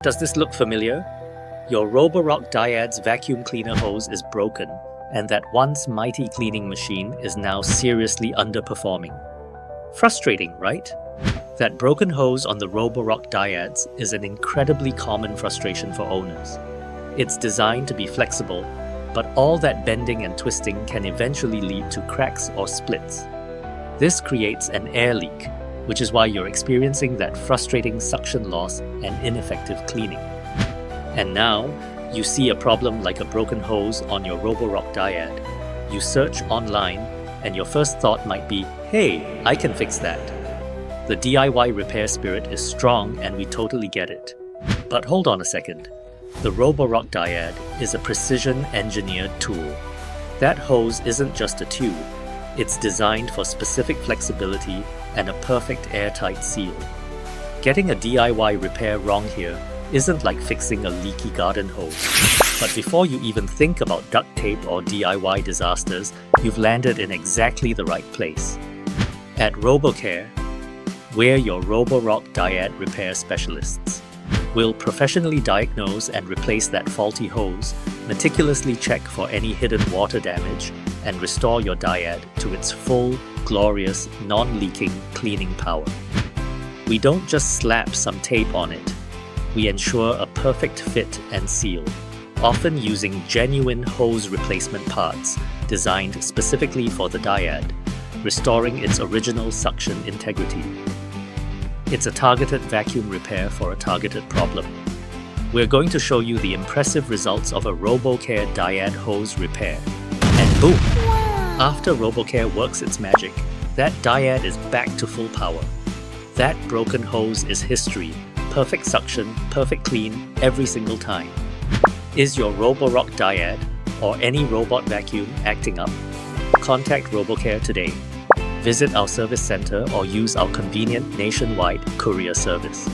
Does this look familiar? Your Roborock Dyad's vacuum cleaner hose is broken, and that once mighty cleaning machine is now seriously underperforming. Frustrating, right? That broken hose on the Roborock Dyads is an incredibly common frustration for owners. It's designed to be flexible, but all that bending and twisting can eventually lead to cracks or splits. This creates an air leak, which is why you're experiencing that frustrating suction loss and ineffective cleaning. And now, you see a problem like a broken hose on your Roborock Dyad. You search online, and your first thought might be, hey, I can fix that. The DIY repair spirit is strong and we totally get it. But hold on a second. The Roborock Dyad is a precision-engineered tool. That hose isn't just a tube. It's designed for specific flexibility and a perfect airtight seal. Getting a DIY repair wrong here isn't like fixing a leaky garden hose. But before you even think about duct tape or DIY disasters, you've landed in exactly the right place. At RoboCare, we're your Roborock Dyad repair specialists. We'll professionally diagnose and replace that faulty hose, meticulously check for any hidden water damage, and restore your Dyad to its full, glorious, non-leaking cleaning power. We don't just slap some tape on it. We ensure a perfect fit and seal, often using genuine hose replacement parts designed specifically for the Dyad, restoring its original suction integrity. It's a targeted vacuum repair for a targeted problem. We're going to show you the impressive results of a RoboCare Dyad hose repair. And boom! After RoboCare works its magic, that Dyad is back to full power. That broken hose is history. Perfect suction, perfect clean, every single time. Is your Roborock Dyad or any robot vacuum acting up? Contact RoboCare today. Visit our service center or use our convenient nationwide courier service.